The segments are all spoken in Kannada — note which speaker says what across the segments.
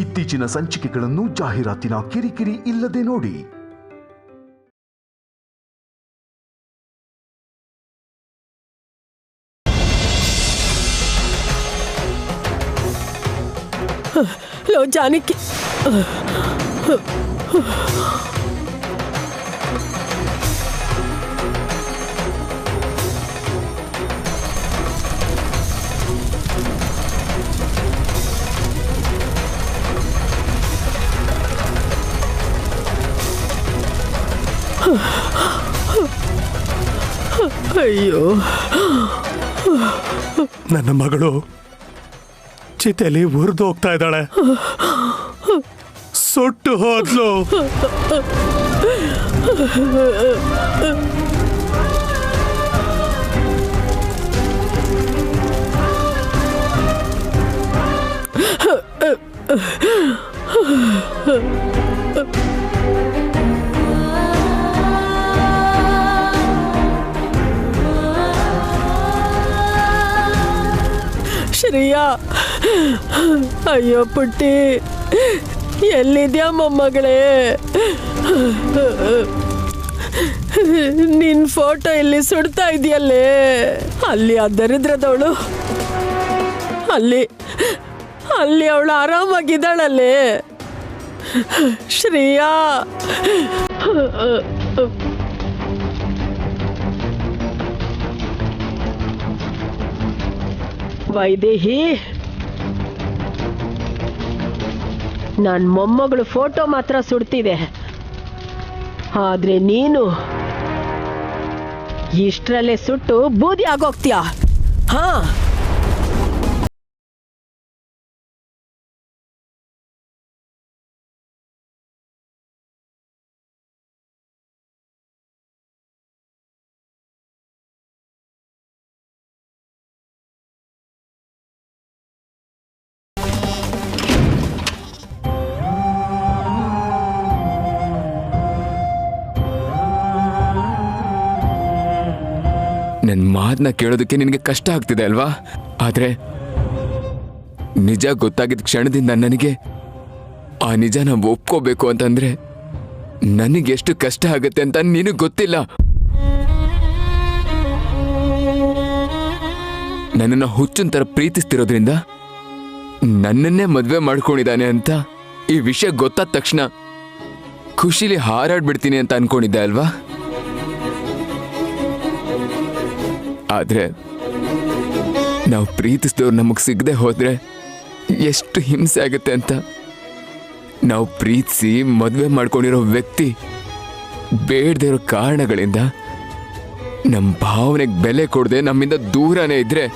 Speaker 1: ಇತ್ತೀಚಿನ ಸಂಚಿಕೆಗಳನ್ನು ಜಾಹೀರಾತಿನ ಕಿರಿಕಿರಿ ಇಲ್ಲದೆ ನೋಡಿ.
Speaker 2: ಲೋ ಜಾನಕಿ, ಅಯ್ಯೋ,
Speaker 3: ನನ್ನ ಮಗಳು ಚಿತೆಲಿ ಉರಿದು ಹೋಗ್ತಾ ಇದ್ದಾಳೆ. ಸುಟ್ಟು ಹೋದ್ಲು.
Speaker 2: ಶ್ರೇಯಾ, ಅಯ್ಯೋ ಪುಟ್ಟಿ, ಎಲ್ಲಿದ್ಯಾ ಮೊಮ್ಮಗಳೇ? ನಿನ್ ಫೋಟೋ ಇಲ್ಲಿ ಸುಡ್ತಾ ಇದೆಯಲ್ಲೇ, ಅಲ್ಲಿ ಆ ದರಿದ್ರದವಳು, ಅಲ್ಲಿ ಅವಳು ಆರಾಮಾಗಿದ್ದಾಳಲ್ಲೇ. ಶ್ರೇಯಾ, ವೈದೇಹಿ, ನನ್ನ ಮೊಮ್ಮಗಳು ಫೋಟೋ ಮಾತ್ರ ಸುಡ್ತಿದೆ, ಆದ್ರೆ ನೀನು ಇಷ್ಟರಲ್ಲೇ ಸುಟ್ಟು ಬೂದಿ ಆಗೋಗ್ತೀಯಾ? ಹಾ,
Speaker 4: ನನ್ನ ಮಾತನ್ನ ಕೇಳೋದಕ್ಕೆ ನಿನಗೆ ಕಷ್ಟ ಆಗ್ತಿದೆ ಅಲ್ವಾ? ಆದ್ರೆ ನಿಜ ಗೊತ್ತಾಗಿದ್ದ ಕ್ಷಣದಿಂದ ನನಗೆ ಆ ನಿಜನ ಒಪ್ಕೋಬೇಕು ಅಂತಂದ್ರೆ ನನಗೆ ಎಷ್ಟು ಕಷ್ಟ ಆಗುತ್ತೆ ಅಂತ ನಿನಗೆ ಗೊತ್ತಿಲ್ಲ. ನನ್ನನ್ನು ಹುಚ್ಚಿನ ಥರ ಪ್ರೀತಿಸ್ತಿರೋದ್ರಿಂದ ನನ್ನನ್ನೇ ಮದುವೆ ಮಾಡ್ಕೊಂಡಿದ್ದಾನೆ ಅಂತ ಈ ವಿಷಯ ಗೊತ್ತಾದ ತಕ್ಷಣ ಖುಷಿಲಿ ಹಾರಾಡ್ಬಿಡ್ತೀನಿ ಅಂತ ಅನ್ಕೊಂಡಿದ್ದೆ ಅಲ್ವಾ? ಆದ್ರೆ ನಾವು ಪ್ರೀತಿಸಿದವ್ರು ನಮಗೆ ಸಿಗದೆ ಹೋದ್ರೆ ಎಷ್ಟು ಹಿಂಸೆ ಆಗುತ್ತೆ ಅಂತ ನಾವು ಪ್ರೀತಿಸಿ ಮದುವೆ ಮಾಡ್ಕೊಂಡಿರೋ ವ್ಯಕ್ತಿ ಬೇಡದೇ ಇರೋ ಕಾರಣಗಳಿಂದ ನಮ್ಮ ಭಾವನೆಗೆ ಬೆಲೆ ಕೊಡದೆ ನಮ್ಮಿಂದ ದೂರನೇ ಇದ್ರೆ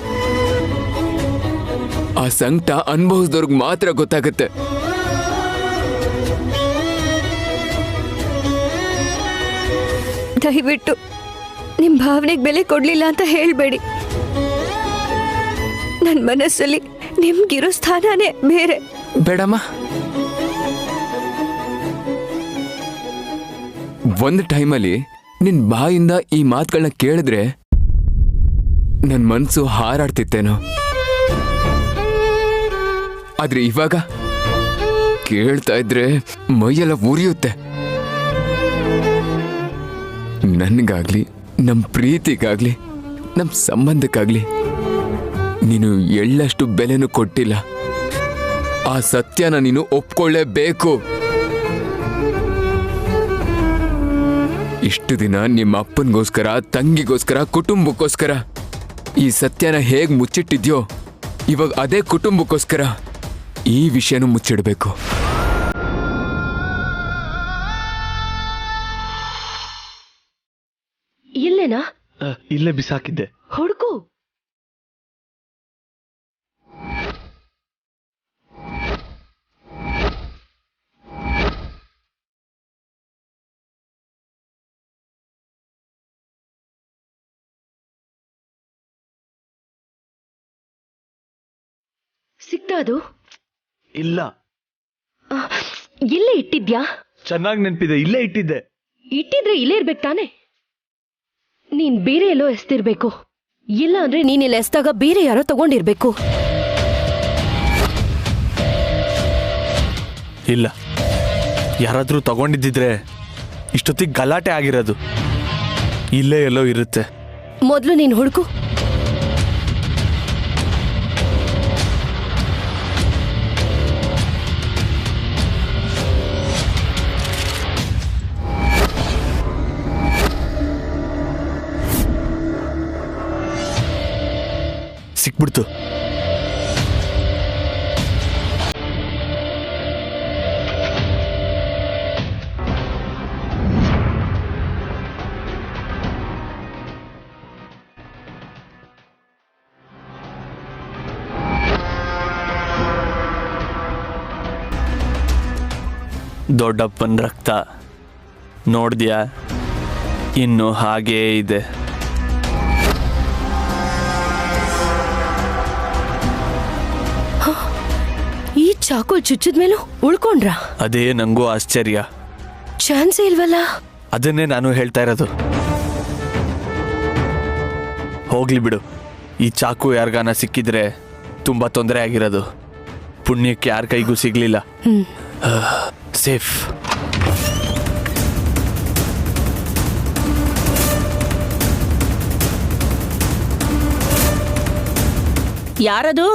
Speaker 4: ಆ ಸಂಕಟ ಅನುಭವಿಸಿದವ್ರಿಗೆ ಮಾತ್ರ ಗೊತ್ತಾಗುತ್ತೆ.
Speaker 5: ದಯವಿಟ್ಟು ನಿಮ್ ಭಾವನೆಗೆ ಬೆಲೆ ಕೊಡ್ಲಿಲ್ಲ ಅಂತ ಹೇಳ್ಬೇಡಿ. ನನ್ನ ಮನಸ್ಸಲ್ಲಿ ನಿಮ್ಗಿರೋ ಸ್ಥಾನನೇ ಬೇರೆ.
Speaker 4: ಬೇಡಮ್ಮ, ಒಂದು ಟೈಮಲ್ಲಿ ನಿನ್ ಬಾಯಿಂದ ಈ ಮಾತುಗಳನ್ನ ಕೇಳಿದ್ರೆ ನನ್ನ ಮನಸ್ಸು ಹಾರಾಡ್ತಿತ್ತೇನೋ, ಆದ್ರೆ ಇವಾಗ ಕೇಳ್ತಾ ಇದ್ರೆ ಮೈಯೆಲ್ಲ ಉರಿಯುತ್ತೆ. ನನ್ಗಾಗ್ಲಿ, ನಮ್ಮ ಪ್ರೀತಿಗಾಗ್ಲಿ, ನಮ್ಮ ಸಂಬಂಧಕ್ಕಾಗ್ಲಿ ನೀನು ಎಳ್ಳಷ್ಟು ಬೆಲೆನೂ ಕೊಟ್ಟಿಲ್ಲ. ಆ ಸತ್ಯನ ನೀನು ಒಪ್ಕೊಳ್ಳೇಬೇಕು. ಇಷ್ಟು ದಿನ ನಿಮ್ಮ ಅಪ್ಪನಿಗೋಸ್ಕರ, ತಂಗಿಗೋಸ್ಕರ, ಕುಟುಂಬಕ್ಕೋಸ್ಕರ ಈ ಸತ್ಯನ ಹೇಗ್ ಮುಚ್ಚಿಟ್ಟಿದ್ಯೋ ಇವಾಗ ಅದೇ ಕುಟುಂಬಕ್ಕೋಸ್ಕರ ಈ ವಿಷಯನೂ ಮುಚ್ಚಿಡಬೇಕು.
Speaker 2: ಇಲ್ಲೇನಾ?
Speaker 3: ಇಲ್ಲೇ ಬಿಸಾಕಿದ್ದೆ.
Speaker 2: ಹುಡುಕು. ಸಿಕ್ತಾ ಅದು?
Speaker 3: ಇಲ್ಲ.
Speaker 2: ಇಲ್ಲೇ ಇಟ್ಟಿದ್ಯಾ?
Speaker 3: ಚೆನ್ನಾಗಿ ನೆನಪಿದೆ, ಇಲ್ಲೇ ಇಟ್ಟಿದ್ದೆ.
Speaker 2: ಇಟ್ಟಿದ್ರೆ ಇಲ್ಲೇ ಇರ್ಬೇಕು ತಾನೆ? ನೀನ್ ಬೇರೆ ಎಲ್ಲೋ ಎಸ್ತಿರ್ಬೇಕು. ಇಲ್ಲ ಅಂದ್ರೆ ನೀನಿಲ್ಲಿ ಎಸ್ದಾಗ ಬೇರೆ ಯಾರೋ ತಗೊಂಡಿರ್ಬೇಕು.
Speaker 6: ಇಲ್ಲ, ಯಾರಾದರೂ ತಗೊಂಡಿದ್ದಿದ್ರೆ ಇಷ್ಟೊತ್ತಿಗೆ ಗಲಾಟೆ ಆಗಿರೋದು. ಇಲ್ಲೇ ಎಲ್ಲೋ ಇರುತ್ತೆ.
Speaker 2: ಮೊದಲು ನೀನು ಹುಡುಕು.
Speaker 6: ಸಿಕ್ಬಿಡ್ತು. ದೊಡ್ಡಪ್ಪನ ರಕ್ತ ನೋಡ್ದ್ಯಾ? ಇನ್ನು ಹಾಗೇ ಇದೆ.
Speaker 2: ಈ ಚಾಕು ಚುಚ್ಚಿದ ಮೇಲೂ ಉಳ್ಕೊಂಡ್ರ?
Speaker 6: ಅದೇ ನಂಗೂ ಆಶ್ಚರ್ಯ.
Speaker 2: ಚಾನ್ಸೇ ಇಲ್ವಲ್ಲ.
Speaker 6: ಅದನ್ನೇ ನಾನು ಹೇಳ್ತಾ ಇರೋದು. ಹೋಗ್ಲಿ ಬಿಡು, ಈ ಚಾಕು ಯಾರಿಗಾನ ಸಿಕ್ಕಿದ್ರೆ ತುಂಬಾ ತೊಂದರೆ ಆಗಿರೋದು. ಪುಣ್ಯಕ್ಕೆ ಯಾರ ಕೈಗೂ ಸಿಗ್ಲಿಲ್ಲ. ಸೇಫ್.
Speaker 7: ಯಾರದು?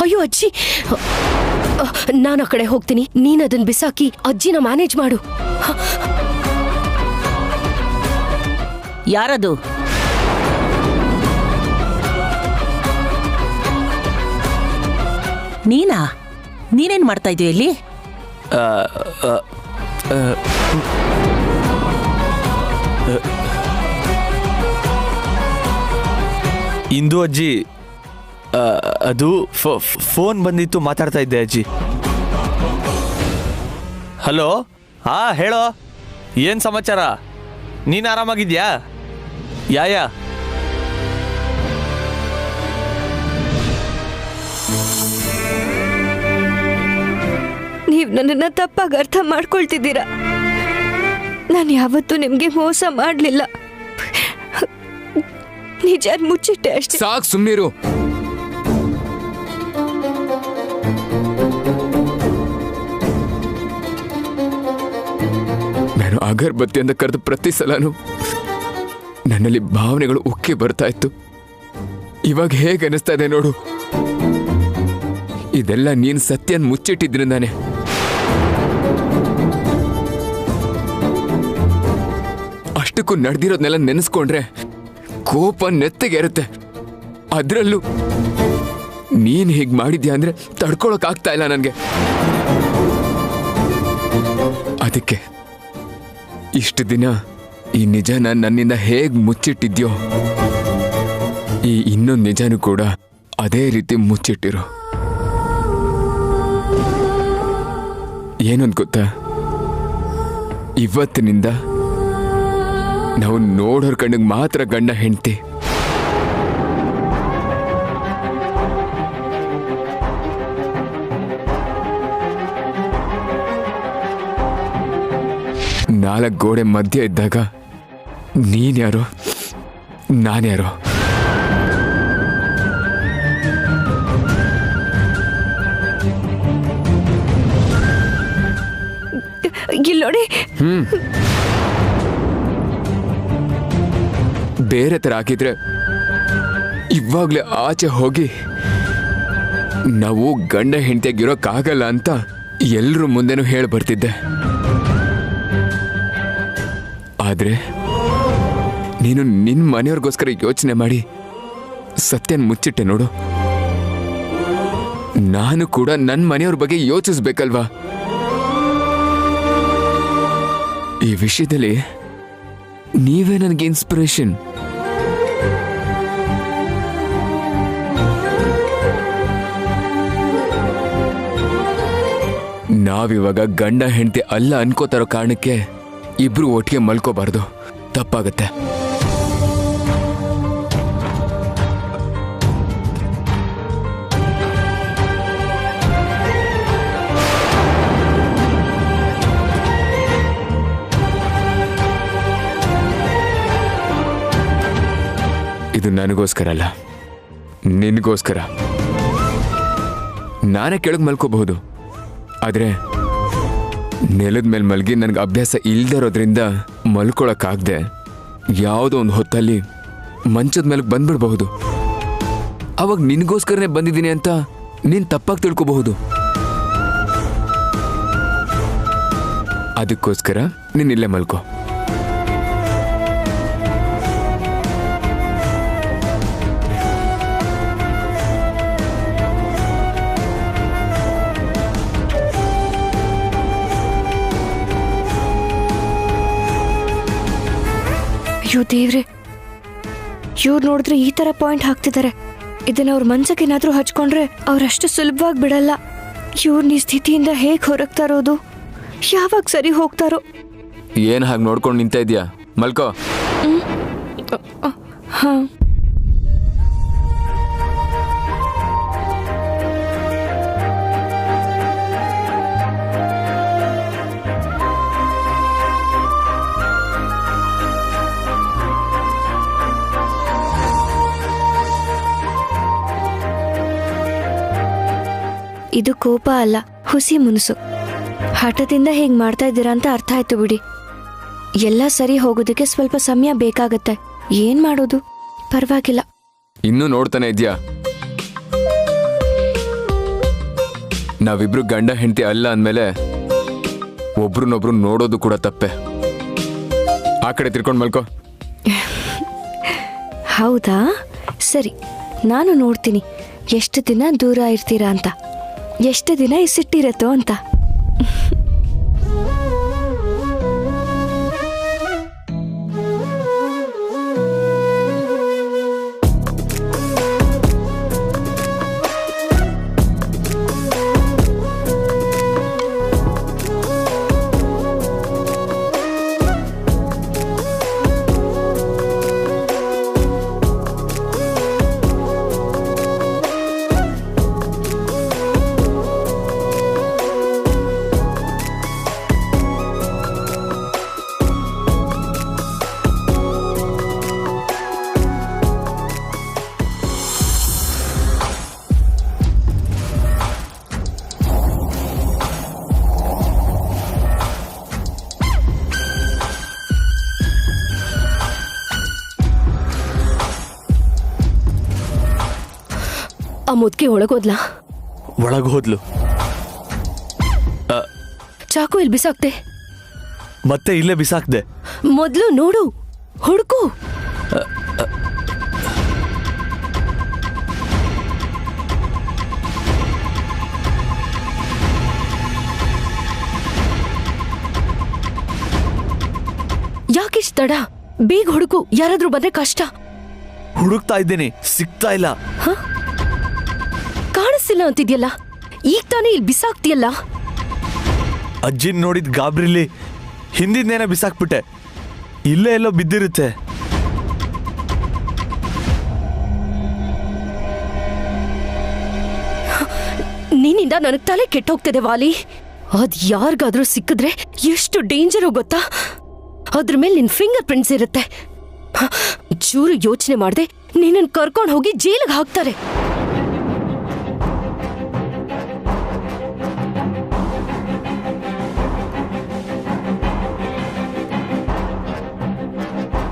Speaker 2: ಅಯ್ಯೋ ಅಜ್ಜಿ, ನಾನು ಆ ಕಡೆ ಹೋಗ್ತೀನಿ, ನೀನ್ ಅದನ್ನ ಬಿಸಾಕಿ ಅಜ್ಜಿನ ಮ್ಯಾನೇಜ್ ಮಾಡು.
Speaker 7: ಯಾರದು? ನೀನಾ? ನೀನೇನ್ ಮಾಡ್ತಾ ಇದೀಯ ಇಲ್ಲಿ?
Speaker 6: ಇಂದು ಅಜ್ಜಿ, ಅದು ಫೋನ್ ಬಂದಿತ್ತು, ಮಾತಾಡ್ತಾ ಇದ್ದೆ ಅಜ್ಜಿ. ಹಲೋ, ಹಾ ಹೇಳೋ, ಏನ್ ಸಮಾಚಾರ? ನೀನು ಆರಾಮಾಗಿದ್ಯಾ? ಯಾ
Speaker 5: ನೀವು ನನ್ನನ್ನು ತಪ್ಪಾಗಿ ಅರ್ಥ ಮಾಡ್ಕೊಳ್ತಿದ್ದೀರಾ. ನಾನು ಯಾವತ್ತೂ ನಿಮಗೆ ಮೋಸ ಮಾಡಲಿಲ್ಲ. ನಿಜ ಮುಚ್ಚಿಟ್ಟೆ ಅಷ್ಟೇ.
Speaker 4: ಸಾಕು, ಸುಮ್ಮನಿರು. ನಾನು ಅಗರ್ಬತ್ತಿ ಅಂತ ಕರೆದ ಪ್ರತಿ ಸಲನೂ ನನ್ನಲ್ಲಿ ಭಾವನೆಗಳು ಉಕ್ಕಿ ಬರ್ತಾ ಇತ್ತು. ಇವಾಗ ಹೇಗೆ ಅನಿಸ್ತಾ ಇದೆ ನೋಡು. ಇದೆಲ್ಲ ನೀನು ಸತ್ಯನ್ ಮುಚ್ಚಿಟ್ಟಿದ್ರಿಂದಾನೆ. ಅಷ್ಟಕ್ಕೂ ನಡೆದಿರೋದ್ನೆಲ್ಲ ನೆನೆಸ್ಕೊಂಡ್ರೆ ಕೋಪ ನೆತ್ತಿಗೆರುತ್ತೆ. ಅದ್ರಲ್ಲೂ ನೀನ್ ಹೀಗ್ ಮಾಡಿದ್ಯಾ ಅಂದ್ರೆ ತಡ್ಕೊಳಕ್ ಆಗ್ತಾ ಇಲ್ಲ ನನ್ಗೆ. ಅದಕ್ಕೆ ಇಷ್ಟು ದಿನ ಈ ನಿಜನ ನನ್ನಿಂದ ಹೇಗ್ ಮುಚ್ಚಿಟ್ಟಿದ್ಯೋ, ಈ ಇನ್ನೊಂದು ನಿಜನೂ ಕೂಡ ಅದೇ ರೀತಿ ಮುಚ್ಚಿಟ್ಟಿರೋ. ಏನಂತ ಗೊತ್ತಾ, ಇವತ್ತಿನಿಂದ ನಾವು ನೋಡೋರ್ ಕಣ್ಣಿಗೆ ಮಾತ್ರ ಗಂಡ ಹೆಂಡ್ತಿ. ನಾಲ್ಕು ಗೋಡೆ ಮಧ್ಯೆ ಇದ್ದಾಗ ನೀನ್ಯಾರೋ ನಾನ್ಯಾರೋ.
Speaker 5: ಇಲ್ಲೋಡಿ,
Speaker 4: ಬೇರೆ ತರ ಹಾಕಿದ್ರೆ ಇವಾಗ್ಲೇ ಆಚೆ ಹೋಗಿ ನಾವು ಗಂಡ ಹೆಂಡತಿಯಾಗಿರೋಕ್ಕಾಗಲ್ಲ ಅಂತ ಎಲ್ರ ಮುಂದೆನೂ ಹೇಳಿ ಬರ್ತಿದ್ದೆ. ಆದ್ರೆ ನೀನು ನಿನ್ನ ಮನೆಯವ್ರಿಗೋಸ್ಕರ ಯೋಚನೆ ಮಾಡಿ ಸತ್ಯನ್ ಮುಚ್ಚಿಟ್ಟೆ ನೋಡು. ನಾನು ಕೂಡ ನನ್ನ ಮನೆಯವ್ರ ಬಗ್ಗೆ ಯೋಚಿಸ್ಬೇಕಲ್ವಾ? ಈ ವಿಷಯದಲ್ಲಿ ನೀವೇ ನನಗೆ ಇನ್ಸ್ಪಿರೇಷನ್. ನಾವಿವಾಗ ಗಂಡ ಹೆಂಡತಿ ಅಲ್ಲ ಅನ್ಕೋತಾರೋ ಕಾರಣಕ್ಕೆ ಇಬ್ರು ಒಟ್ಟಿಗೆ ಮಲ್ಕೋಬಾರ್ದು, ತಪ್ಪಾಗತ್ತೆ. ಇದು ನನಗೋಸ್ಕರ ಅಲ್ಲ, ನಿನಗೋಸ್ಕರ. ನಾನೇ ಕೆಳಗೆ ಮಲ್ಕೋಬಹುದು, ಆದರೆ ನೆಲದ ಮೇಲೆ ಮಲಗಿ ನನಗೆ ಅಭ್ಯಾಸ ಇಲ್ದಿರೋದ್ರಿಂದ ಮಲ್ಕೊಳಕ್ಕಾಗದೆ ಯಾವುದೋ ಒಂದು ಹೊತ್ತಲ್ಲಿ ಮಂಚದ ಮೇಲೆ ಬಂದ್ಬಿಡಬಹುದು. ಅವಾಗ ನಿನಗೋಸ್ಕರನೇ ಬಂದಿದ್ದೀನಿ ಅಂತ ನೀನು ತಪ್ಪಾಗಿ ತಿಳ್ಕೋಬಹುದು. ಅದಕ್ಕೋಸ್ಕರ ನೀನು ಇಲ್ಲೇ ಮಲ್ಕೋ.
Speaker 5: ಅಯ್ಯೋ ದೇವ್ರೆ, ಇವ್ರು ನೋಡಿದ್ರೆ ಈ ತರ ಪಾಯಿಂಟ್ ಹಾಕ್ತಿದ್ದಾರೆ. ಇದನ್ನ ಅವ್ರ ಮನ್ಸಕ್ಕೆ ಏನಾದ್ರೂ ಹಚ್ಕೊಂಡ್ರೆ ಅವ್ರಷ್ಟು ಸುಲಭವಾಗಿ ಬಿಡಲ್ಲ. ಇವ್ರನ್ನ ಈ ಸ್ಥಿತಿಯಿಂದ ಹೇಗೆ ಹೊರಗ್ತಾ ಇರೋದು, ಯಾವಾಗ ಸರಿ ಹೋಗ್ತಾರೋ.
Speaker 4: ಏನು ಹಾಗೆ ನೋಡ್ಕೊಂಡು ನಿಂತ ಇದೆಯಾ? ಮಲ್ಕೋ.
Speaker 5: ಹಾ, ಇದು ಕೋಪ ಅಲ್ಲ, ಹುಸಿ ಮುನಸು. ಹಠದಿಂದ ಹೇಗೆ ಮಾಡ್ತಾ ಇದ್ದೀರಾ ಅಂತ ಅರ್ಥ ಆಯ್ತು ಬಿಡಿ. ಎಲ್ಲ ಸರಿ ಹೋಗೋದಕ್ಕೆ ಸ್ವಲ್ಪ ಸಮಯ ಬೇಕಾಗತ್ತೆ. ಏನ್ ಮಾಡೋದು, ಪರವಾಗಿಲ್ಲ.
Speaker 4: ಇನ್ನೂ ನೋಡ್ತಾನೆ ಇದ್ಯಾ? ನಾವಿಬ್ರು ಗಂಡ ಹೆಂಡತಿ ಅಲ್ಲ ಅಂದಮೇಲೆ ಒಬ್ರನ್ನೊಬ್ರು ನೋಡೋದು ಕೂಡ ತಪ್ಪೆ. ಆ ಕಡೆ ತಿರ್ಕೊಂಡು ಮಲ್ಕೋ.
Speaker 5: ಹೌದಾ, ಸರಿ, ನಾನು ನೋಡ್ತೀನಿ ಎಷ್ಟು ದಿನ ದೂರ ಇರ್ತೀರಾ ಅಂತ, ಎಷ್ಟು ದಿನ ಇಸಿಟ್ಟಿರತ್ತೋ ಅಂತ.
Speaker 2: ಆ ಮುದ್ಕೆ ಒಳಗೋದ್ಲಾ?
Speaker 6: ಒಳಗೆ ಹೋದ್ಲು.
Speaker 2: ಚಾಕು ಇಲ್ಲಿ ಬಿಸಾಕ್ತೆ?
Speaker 6: ಮತ್ತೆ ಇಲ್ಲೇ ಬಿಸಾಕ್ದೆ.
Speaker 2: ಮೊದ್ಲು ನೋಡು, ಹುಡುಕು. ಯಾಕಿಷ್ಟು ತಡ? ಬೇಗ ಹುಡುಕು, ಯಾರಾದ್ರೂ ಬಂದ್ರೆ ಕಷ್ಟ.
Speaker 6: ಹುಡುಕ್ತಾ ಇದ್ದೀನಿ, ಸಿಗ್ತಾ ಇಲ್ಲ.
Speaker 2: ಕಾಣಿಸ್ತಿಲ್ಲ ಅಂತಿದ್ಯಲ್ಲ, ಈಗ ತಾನೇ ಇಲ್ಲಿ ಬಿಸಾಕ್ತಿಯಲ್ಲ.
Speaker 6: ಅಜ್ಜಿನ್ ನೋಡಿದ ಗಾಬ್ರಿಲಿ ಹಿಂದಿನೇನ ಬಿಸಾಕ್ಬಿಟ್ಟೆ. ಇಲ್ಲೇ ಎಲ್ಲೋ ಬಿದ್ದಿರುತ್ತೆ.
Speaker 2: ನಿನ್ನಿಂದ ನನಗೆ ತಲೆ ಕೆಟ್ಟೋಗ್ತಿದೆ ವಾಲಿ. ಅದ್ ಯಾರಿಗಾದ್ರೂ ಸಿಕ್ಕಿದ್ರೆ ಎಷ್ಟು ಡೇಂಜರು ಗೊತ್ತಾ? ಅದ್ರ ಮೇಲೆ ನಿನ್ ಫಿಂಗರ್ ಪ್ರಿಂಟ್ಸ್ ಇರುತ್ತೆ. ಚೂರು ಯೋಚನೆ ಮಾಡದೆ ನಿನ್ನನ್ನು ಕರ್ಕೊಂಡು ಹೋಗಿ ಜೈಲಿಗೆ ಹಾಕ್ತಾರೆ.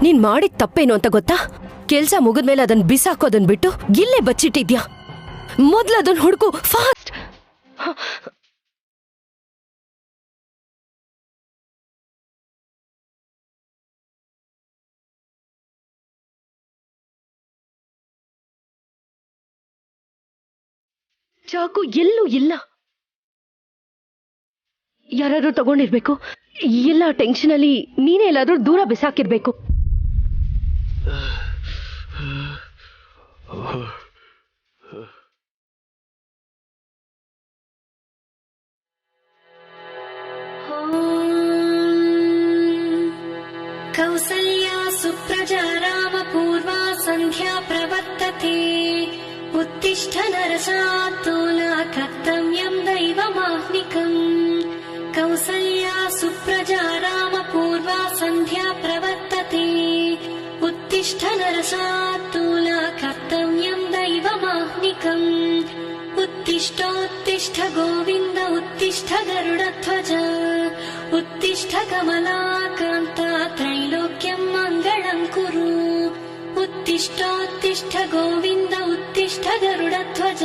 Speaker 2: ನೀನ್ ಮಾಡಿದ ತಪ್ಪೇನು ಅಂತ ಗೊತ್ತಾ? ಕೆಲ್ಸ ಮುಗಿದ್ಮೇಲೆ ಅದನ್ನ ಬಿಸಾಕೋದನ್ ಬಿಟ್ಟು ಇಲ್ಲೇ ಬಚ್ಚಿಟ್ಟಿದ್ಯಾ. ಮೊದ್ಲು ಅದನ್ನ ಹುಡುಕು, ಫಾಸ್ಟ್. ಚಾಕು ಎಲ್ಲೂ ಇಲ್ಲ. ಯಾರಾದ್ರೂ ತಗೊಂಡಿರ್ಬೇಕು. ಎಲ್ಲ ಟೆನ್ಷನ್ ಅಲ್ಲಿ ನೀನೇ ಎಲ್ಲಾದ್ರೂ ದೂರ ಬಿಸಾಕಿರ್ಬೇಕು.
Speaker 8: ಕೌಸಲ್ಯಾ ಸುಪ್ರಜಾ ರಾಮ ಪೂರ್ವಾ ಸಂಧ್ಯಾ ಪ್ರವರ್ತತೆ. ಉತ್ತಿಷ್ಠ ನರಸಾತೂಲ ಕರ್ತವ್ಯಂ ದೈವಮಾಹ್ನಿಕಂ. ಕೌಸಲ್ಯಾ ಸುಪ್ರಜಾ ರಾಮ ಪೂರ್ವಾ ಸಂಧ್ಯಾ ಪ್ರವರ್ತತೆ. ಉತ್ತಿಷ್ಠ ನರಸಾತೂಲ अस्माकम् उत्तिष्ठोत्तिष्ठ गोविन्द उत्तिष्ठ गरुडध्वज उत्तिष्ठ कमलाकान्ता त्रैलोक्यं मङ्गलं कुरु उत्तिष्ठोत्तिष्ठ गोविन्द उत्तिष्ठ गरुडध्वज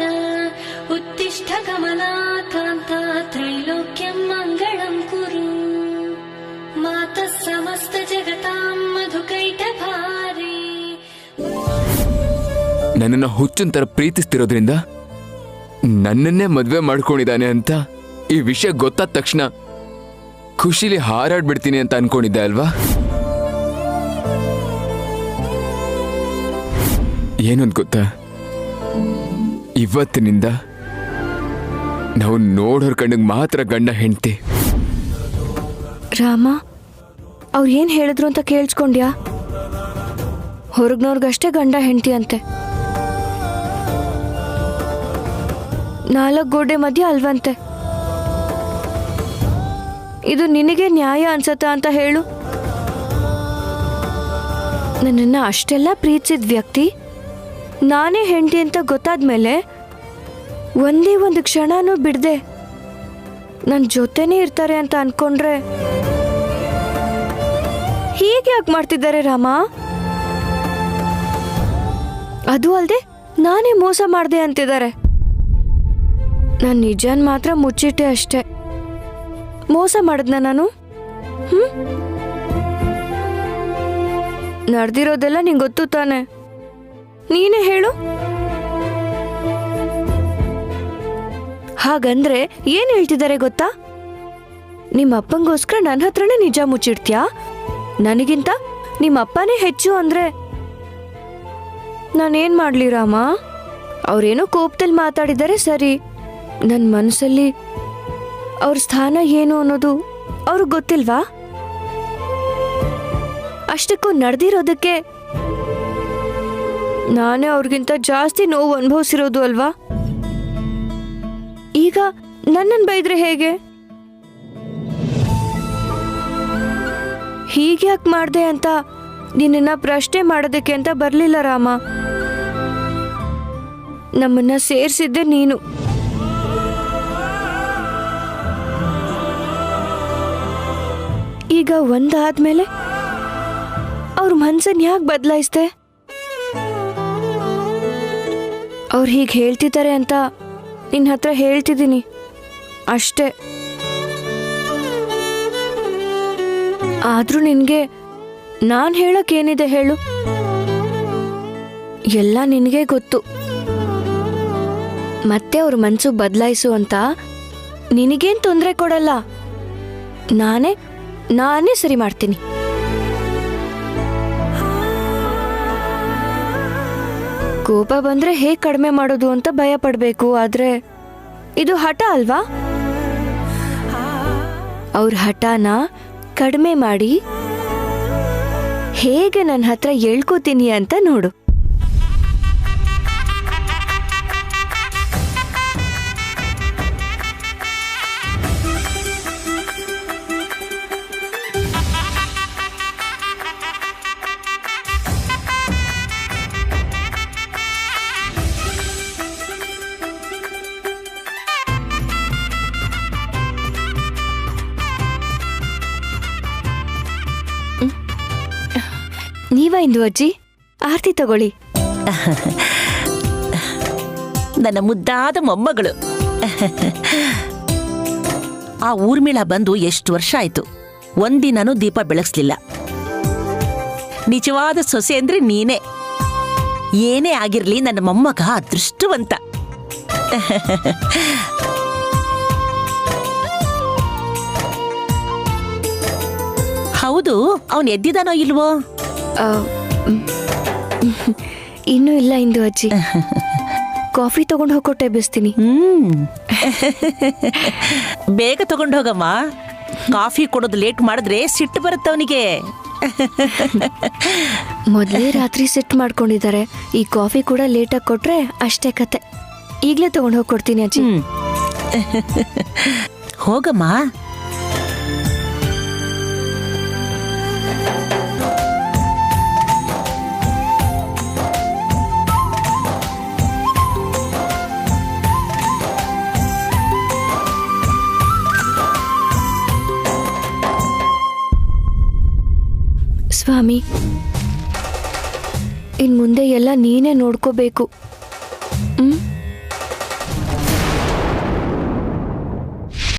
Speaker 8: उत्तिष्ठ कमलाकान्ता त्रैलोक्यं मङ्गलं कुरु मातः समस्त जगतां मधुकैटभारी.
Speaker 4: ನನ್ನನ್ನು ಹುಚ್ಚನ್ ತರ ಪ್ರೀತಿಸ್ತಿರೋದ್ರಿಂದ ನನ್ನನ್ನೇ ಮದ್ವೆ ಮಾಡ್ಕೊಂಡಿದ್ದಾನೆ ಅಂತ ಈ ವಿಷಯ ಗೊತ್ತಾದ ತಕ್ಷಣ ಖುಷಿಲಿ ಹಾರಾಡ್ಬಿಡ್ತೀನಿ ಅಂತ ಅನ್ಕೊಂಡಿದ್ದೆ ಅಲ್ವಾ? ಏನಂತ ಗೊತ್ತಾ, ಇವತ್ತಿನಿಂದ ನಾವು ನೋಡೋರ್ ಕಣ್ಣಿಗೆ ಮಾತ್ರ ಗಂಡ ಹೆಂಡ್ತಿ.
Speaker 5: ರಾಮ, ಅವ್ರು ಏನ್ ಹೇಳಿದ್ರು ಅಂತ ಕೇಳಿಸ್ಕೊಂಡ್ಯಾ? ಹೊರಗ್ನವ್ರಿಗಷ್ಟೇ ಗಂಡ ಹೆಂಡತಿ ಅಂತೆ, 4 ಗೋಡೆ ಮಧ್ಯೆ ಅಲ್ವಂತೆ. ಇದು ನಿನಗೆ ನ್ಯಾಯ ಅನ್ಸತ್ತ ಅಂತ ಹೇಳು? ನನ್ನನ್ನ ಅಷ್ಟೆಲ್ಲ ಪ್ರೀತಿಸಿದ ವ್ಯಕ್ತಿ ನಾನೇ ಹೆಂಡತಿ ಅಂತ ಗೊತ್ತಾದ್ಮೇಲೆ ಒಂದೇ ಒಂದು ಕ್ಷಣನೂ ಬಿಡದೆ ನನ್ನ ಜೊತೆನೇ ಇರ್ತಾರೆ ಅಂತ ಅನ್ಕೊಂಡ್ರೆ ಹೀಗೆ ಯಾಕೆ ಮಾಡ್ತಿದ್ದಾರೆ ರಾಮ? ಅದು ಅಲ್ಲದೆ ನಾನೇ ಮೋಸ ಮಾಡಿದೆ ಅಂತಿದ್ದಾರೆ. ನಾನು ನಿಜನ್ ಮಾತ್ರ ಮುಚ್ಚಿಟ್ಟೆ ಅಷ್ಟೆ. ಮೋಸ ಮಾಡಿದ್ನ ನಾನು? ನಡೆದಿರೋದೆಲ್ಲ ನಿಂಗೆ ಗೊತ್ತು ತಾನೆ, ನೀನೇ ಹೇಳು. ಹಾಗಂದ್ರೆ ಏನ್ ಹೇಳ್ತಿದ್ದಾರೆ ಗೊತ್ತಾ? ನಿಮ್ಮ ಅಪ್ಪಂಗೋಸ್ಕರ ನನ್ನ ಹತ್ರನೇ ನಿಜ ಮುಚ್ಚಿಡ್ತೀಯಾ? ನನಗಿಂತ ನಿಮ್ಮ ಅಪ್ಪನೇ ಹೆಚ್ಚು ಅಂದ್ರೆ ನಾನೇನ್ ಮಾಡ್ಲಿ ರಾಮ? ಅವ್ರೇನೋ ಕೋಪದಲ್ಲಿ ಮಾತಾಡಿದರೆ ಸರಿ, ನನ್ನ ಮನಸ್ಸಲ್ಲಿ ಅವ್ರ ಸ್ಥಾನ ಏನು ಅನ್ನೋದು ಅವ್ರಿಗೆ ಗೊತ್ತಿಲ್ವಾ? ಅಷ್ಟಕ್ಕೂ ನಡೆದಿರೋದಕ್ಕೆ ನಾನೇ ಅವ್ರಿಗಿಂತ ಜಾಸ್ತಿ ನೋವು ಅನುಭವಿಸಿರೋದು ಅಲ್ವಾ? ಈಗ ನನ್ನನ್ನು ಬೈದ್ರೆ ಹೇಗೆ? ಹೀಗೆ ಯಾಕೆ ಮಾಡ್ದೆ ಅಂತ ನಿನ್ನ ಪ್ರಶ್ನೆ ಮಾಡೋದಕ್ಕೆ ಅಂತ ಬರ್ಲಿಲ್ಲ ರಾಮ. ನಮ್ಮನ್ನ ಸೇರಿಸಿದ್ದೆ ನೀನು. ಈಗ ಒಂದಾದ್ಮೇಲೆ ಅವ್ರ ಮನ್ಸನ್ ಯಾಕೆ ಬದಲಾಯಿಸ್ದೆ? ಅವ್ರು ಹೀಗೆ ಹೇಳ್ತಿದ್ದಾರೆ ಅಂತ ನಿನ್ನ ಹತ್ರ ಹೇಳ್ತಿದ್ದೀನಿ ಅಷ್ಟೇ. ಆದ್ರೂ ನಿನ್ಗೆ ನಾನ್ ಹೇಳಕ್ ಏನಿದೆ ಹೇಳು? ಎಲ್ಲ ನಿನಗೆ ಗೊತ್ತು. ಮತ್ತೆ ಅವ್ರ ಮನ್ಸು ಬದಲಾಯಿಸು ಅಂತ ನಿನಗೇನ್ ತೊಂದರೆ ಕೊಡಲ್ಲ. ನಾನೇ ಸರಿ ಮಾಡ್ತೀನಿ. ಕೋಪ ಬಂದ್ರೆ ಹೇಗ್ ಕಡಿಮೆ ಮಾಡೋದು ಅಂತ ಭಯ ಪಡ್ಬೇಕು. ಆದ್ರೆ ಇದು ಹಠ ಅಲ್ವಾ? ಅವ್ರ ಹಠನ ಕಡಿಮೆ ಮಾಡಿ ಹೇಗೆ ನನ್ನ ಹತ್ರ ಹೇಳ್ಕೋತೀನಿ ಅಂತ ನೋಡು. ನೀವ ಇಂದು ಅಜ್ಜಿ ಆರತಿ ತಗೊಳ್ಳಿ.
Speaker 7: ನನ್ನ ಮುದ್ದಾದ ಮೊಮ್ಮಗಳು. ಆ ಊರ್ಮಿಳ ಬಂದು ಎಷ್ಟು ವರ್ಷ ಆಯ್ತು, ಒಂದಿನನೂ ದೀಪ ಬೆಳಗ್ಸ್ಲಿಲ್ಲ. ನಿಜವಾದ ಸೊಸೆ ಅಂದ್ರೆ ನೀನೇ. ಏನೇ ಆಗಿರ್ಲಿ ನನ್ನ ಮೊಮ್ಮಗ ಅದೃಷ್ಟವಂತ. ಹೌದು, ಅವನ್ ಎದ್ದಿದಾನೋ ಇಲ್ವೋ?
Speaker 5: ಇನ್ನೂ ಇಲ್ಲ ಇಂದು ಅಜ್ಜಿ. ಕಾಫಿ ತಗೊಂಡು ಹೋಗ್ಕೊಟ್ಟೆ ಬಿಸ್ತೀನಿ.
Speaker 7: ಬೇಗ ತಗೊಂಡು ಹೋಗಮ್ಮ. ಕಾಫಿ ಕೊಡೋದು ಲೇಟ್ ಮಾಡಿದ್ರೆ ಸಿಟ್ಟು ಬರುತ್ತೆ ಅವನಿಗೆ.
Speaker 5: ಮೊದಲೇ ರಾತ್ರಿ ಸಿಟ್ಟು ಮಾಡ್ಕೊಂಡಿದ್ದಾರೆ. ಈ ಕಾಫಿ ಕೂಡ ಲೇಟಾಗಿ ಕೊಟ್ರೆ ಅಷ್ಟೇ ಕತೆ. ಈಗಲೇ ತಗೊಂಡು ಹೋಗ್ಕೊಡ್ತೀನಿ ಅಜ್ಜಿ.
Speaker 7: ಹೋಗಮ್ಮ.
Speaker 5: ಸ್ವಾಮಿ, ಇನ್ ಮುಂದೆ ಎಲ್ಲ ನೀನೇ ನೋಡ್ಕೋಬೇಕು.